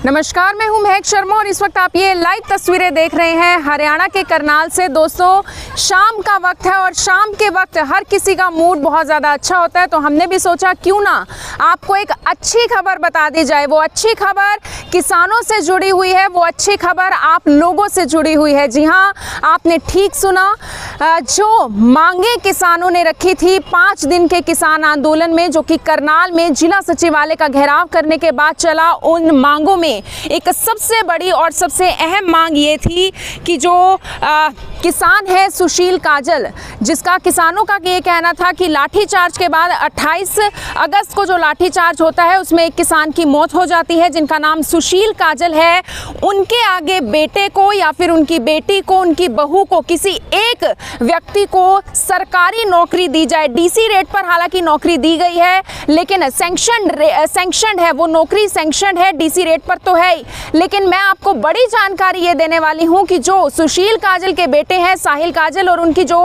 नमस्कार, मैं हूं महक शर्मा और इस वक्त आप ये लाइव तस्वीरें देख रहे हैं हरियाणा के करनाल से। दोस्तों, शाम का वक्त है और शाम के वक्त हर किसी का मूड बहुत ज़्यादा अच्छा होता है, तो हमने भी सोचा क्यों ना आपको एक अच्छी खबर बता दी जाए। वो अच्छी खबर किसानों से जुड़ी हुई है, वो अच्छी खबर आप लोगों से जुड़ी हुई है। जी हाँ, आपने ठीक सुना, जो मांगे किसानों ने रखी थी 5 दिन के किसान आंदोलन में, जो कि करनाल में जिला सचिवालय का घेराव करने के बाद चला, उन मांगों में एक सबसे बड़ी और सबसे अहम मांग ये थी कि जो किसान है सुशील काजल, जिसका किसानों का ये कहना था कि लाठीचार्ज के बाद 28 अगस्त को जो लाठीचार्ज होता है उसमें एक किसान की मौत हो जाती है जिनका नाम सुशील काजल है। उनके आगे बेटे को या फिर उनकी बेटी को, उनकी बहू को, किसी एक व्यक्ति को सरकारी नौकरी दी जाए। डीसी रेट पर हालांकि नौकरी दी गई है, लेकिन सैंक्शनड है, वो नौकरी सैंक्शनड है, डीसी रेट पर तो है ही। लेकिन मैं आपको बड़ी जानकारी ये देने वाली हूँ कि जो सुशील काजल के बेटे हैं साहिल काजल और उनकी जो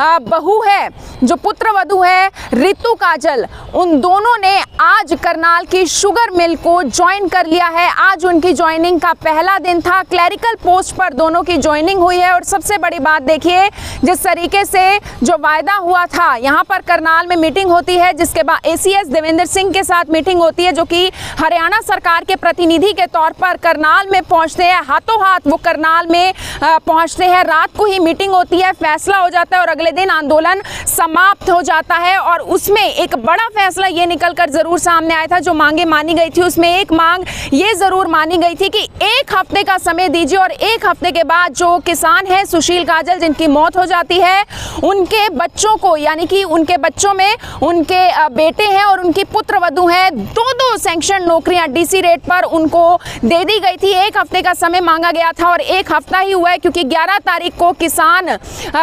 बहू है, जो पुत्रवधू है रितु काजल, उन दोनों ने आज करनाल की शुगर मिल को ज्वाइन कर लिया है। आज उनकी ज्वाइनिंग का पहला दिन था, क्लरिकल पोस्ट पर दोनों की ज्वाइनिंग हुई है। और सबसे बड़ी बात देखिए, जिस तरीके से जो वायदा हुआ था, यहाँ पर करनाल में मीटिंग होती है, जिसके बाद एसीएस देवेंद्र सिंह के साथ मीटिंग होती है, जो कि हरियाणा सरकार के प्रतिनिधि के तौर पर करनाल में पहुंचते हैं। हाथों हाथ वो करनाल में पहुंचते हैं। रात को ही मीटिंग होती है, फैसला हो जाता है और अगले दिन आंदोलन समाप्त हो जाता है। और उसमें एक बड़ा फैसला ये निकलकर जरूर सामने आया था, जो मांगे मानी गई थी उसमें एक मांग ये जरूर मानी गई थी कि 1 हफ्ते का समय दीजिए और 1 हफ्ते के बाद जो किसान है सुशील काजल, जिनकी मौत हो जाती है, उनके बच्चों को, यानी कि उनके बच्चों में उनके बेटे हैं और उनकी पुत्रवधू हैं, 2 सैंक्शन नौकरियां डीसी रेट पर उनको दे दी गई थी। 1 हफ्ते का समय मांगा गया था और 1 हफ्ता ही हुआ है, क्योंकि 11 तारीख को किसान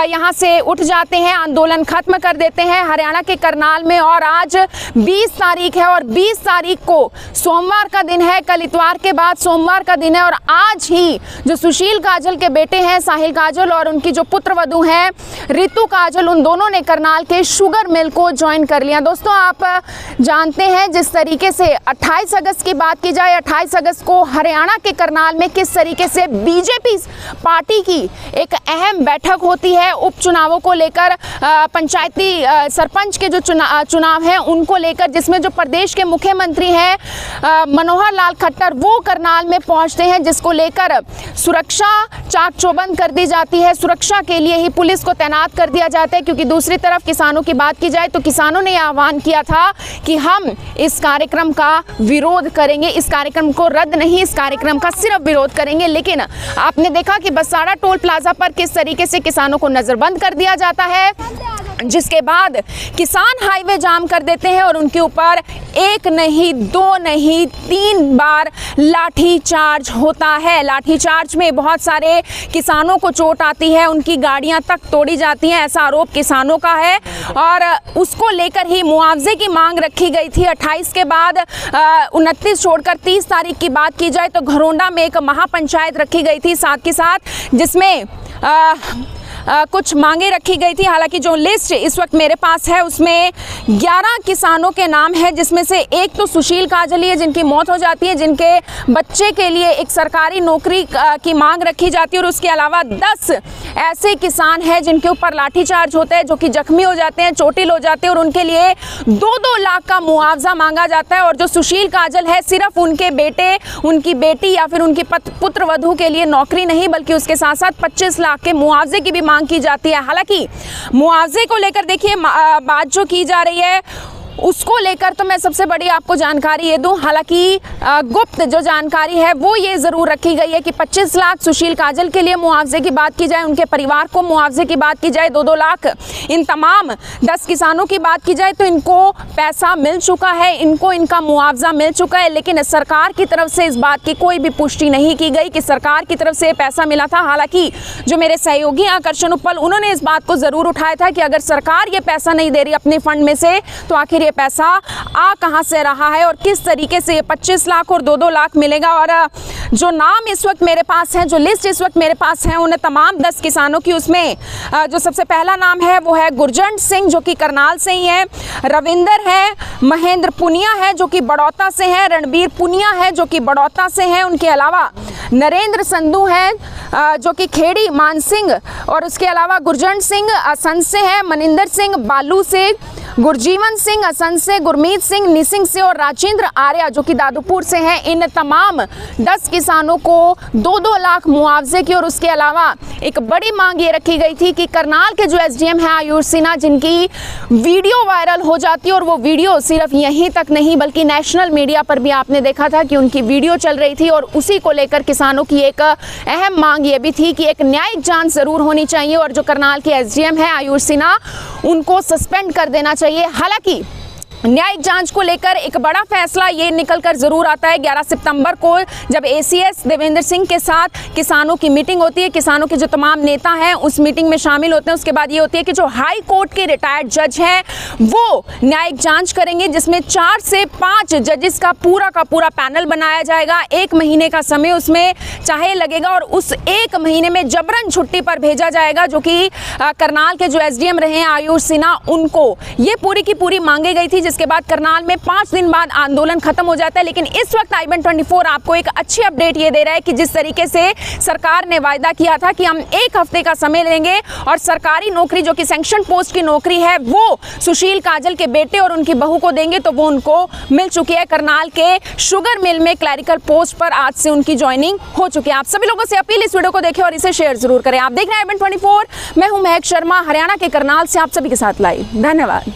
यहां से उठ जाते हैं, आंदोलन खत्म कर देते हैं हरियाणा के करनाल में। और आज 20 तारीख है और 20 तारीख को सोमवार का दिन है, कल इतवार के बाद सोमवार का दिन है। और आज ही जो सुशील काजल के बेटे हैं साहिल काजल और उनकी जो पुत्रवधू हैं रितु काजल, उन दोनों ने करनाल के शुगर मिल को ज्वाइन कर लिया। दोस्तों, आप जानते हैं जिस तरीके से 28 अगस्त की बात की जाए, 28 अगस्त को हरियाणा के करनाल में किस तरीके से बीजेपी पार्टी की एक अहम बैठक होती है उपचुनावों को लेकर, पंचायती सरपंच के जो चुनाव हैं उनको लेकर, जिसमें जो प्रदेश के मुख्यमंत्री हैं मनोहर लाल खट्टर, वो करनाल में पहुंचते हैं, जिसको लेकर सुरक्षा चाक चौबंद कर दी जाती है। सुरक्षा के लिए ही पुलिस को तैनात कर दिया जाता है, क्योंकि दूसरी तरफ किसानों की बात की जाए तो किसानों ने आह्वान किया था कि हम इस कार्यक्रम का विरोध करेंगे, इस कार्यक्रम को रद्द नहीं, इस कार्यक्रम का सिर्फ विरोध करेंगे। लेकिन आपने देखा कि बसाड़ा टोल प्लाजा पर किस तरीके से किसानों को नजरबंद कर दिया जाता है, जिसके बाद किसान हाईवे जाम कर देते हैं और उनके ऊपर 1 नहीं 2 नहीं 3 बार लाठी चार्ज होता है। लाठी चार्ज में बहुत सारे किसानों को चोट आती है, उनकी गाड़ियां तक तोड़ी जाती हैं, ऐसा आरोप किसानों का है। और उसको लेकर ही मुआवजे की मांग रखी गई थी। 28 के बाद 29 छोड़कर 30 तारीख की बात की जाए तो घरोंडा में एक महापंचायत रखी गई थी, साथ के साथ जिसमें कुछ मांगे रखी गई थी। हालांकि जो लिस्ट इस वक्त मेरे पास है उसमें 11 किसानों के नाम है, जिसमें से एक तो सुशील काजल है जिनकी मौत हो जाती है, जिनके बच्चे के लिए एक सरकारी नौकरी की मांग रखी जाती है। और उसके अलावा 10 ऐसे किसान हैं जिनके ऊपर लाठीचार्ज होता है, जो कि जख्मी हो जाते हैं, चोटिल हो जाते हैं और उनके लिए 2-2 लाख का मुआवजा मांगा जाता है। और जो सुशील काजल है, सिर्फ उनके बेटे, उनकी बेटी या फिर उनकी पुत्रवधू के लिए नौकरी नहीं, बल्कि उसके साथ साथ 25 लाख के मुआवजे की भी मांग की जाती है। हालांकि मुआवजे को लेकर देखिए बात जो की जा रही है उसको लेकर तो मैं सबसे बड़ी आपको जानकारी ये दूं, हालांकि गुप्त जो जानकारी है वो ये ज़रूर रखी गई है कि 25 लाख सुशील काजल के लिए मुआवजे की बात की जाए, उनके परिवार को मुआवजे की बात की जाए 2-2 लाख, इन तमाम 10 किसानों की बात की जाए तो इनको पैसा मिल चुका है, इनको इनका मुआवजा मिल चुका है। लेकिन सरकार की तरफ से इस बात की कोई भी पुष्टि नहीं की गई कि सरकार की तरफ से पैसा मिला था। हालांकि जो मेरे सहयोगी आकर्षण उपल, उन्होंने इस बात को ज़रूर उठाया था कि अगर सरकार ये पैसा नहीं दे रही अपने फंड में से तो आखिर ये पैसा आ कहां से रहा है और किस तरीके से ये 25 लाख और 2-2 लाख मिलेगा। और जो नाम इस वक्त मेरे पास हैं, जो लिस्ट इस वक्त मेरे पास है उन तमाम 10 किसानों की, उसमें जो सबसे पहला नाम है वो है गुरजंट सिंह जो कि करनाल से ही है, रविंदर है, महेंद्र पुनिया है जो कि बड़ौदा से है, रणबीर पुनिया है जो कि बड़ौदा से है, उनके अलावा नरेंद्र संधू है जो कि खेड़ी मानसिंह, और उसके अलावा गुरजंट सिंह असंध से है, मनिंदर सिंह बालू से, गुरजीवन सिंह असंध से, गुरमीत सिंह निसिंग से और राजेंद्र आर्या जो कि दादूपुर से हैं। इन तमाम 10 किसानों को 2-2 लाख मुआवजे की, और उसके अलावा एक बड़ी मांग ये रखी गई थी कि करनाल के जो एसडीएम हैं आयुष सिन्हा, जिनकी वीडियो वायरल हो जाती है और वो वीडियो सिर्फ यहीं तक नहीं बल्कि नेशनल मीडिया पर भी आपने देखा था कि उनकी वीडियो चल रही थी, और उसी को लेकर किसानों की एक अहम मांग ये भी थी कि एक न्यायिक जांच जरूर होनी चाहिए और जो करनाल के एसडीएम है आयुष सिन्हा उनको सस्पेंड कर देना चाहिए। हालांकि न्यायिक जांच को लेकर एक बड़ा फैसला ये निकलकर जरूर आता है 11 सितंबर को, जब एसीएस देवेंद्र सिंह के साथ किसानों की मीटिंग होती है। किसानों के जो तमाम नेता हैं उस मीटिंग में शामिल होते हैं। उसके बाद ये होती है कि जो हाई कोर्ट के रिटायर्ड जज हैं वो न्यायिक जांच करेंगे, जिसमें 4 से 5 जजेस का पूरा पैनल बनाया जाएगा। 1 महीने का समय उसमें चाहे लगेगा, और उस 1 महीने में जबरन छुट्टी पर भेजा जाएगा जो कि करनाल के जो एसडीएम रहे हैं आयुष सिन्हा, उनको ये पूरी की पूरी मांगी गई थी। जिसके बाद करनाल में 5 दिन बाद आंदोलन खत्म हो जाता है। लेकिन इस वक्त IBN24 आपको एक अच्छी अपडेट ये दे रहा है कि जिस तरीके से सरकार ने वायदा किया था कि हम 1 हफ्ते का समय लेंगे और सरकारी नौकरी जो कि सैंक्शन पोस्ट की नौकरी है वो सुशील काजल के बेटे और उनकी बहू को देंगे, तो वो उनको मिल चुकी है। करनाल के शुगर मिल में क्लैरिकल पोस्ट पर आज से उनकी ज्वाइनिंग हो चुकी है। आप सभी लोगों से अपील, इस वीडियो को देखें और इसे शेयर जरूर करें। आप देख रहे हैं IBN24, मैं हूं महक शर्मा, हरियाणा के करनाल से आप सभी के साथ लाइव। धन्यवाद।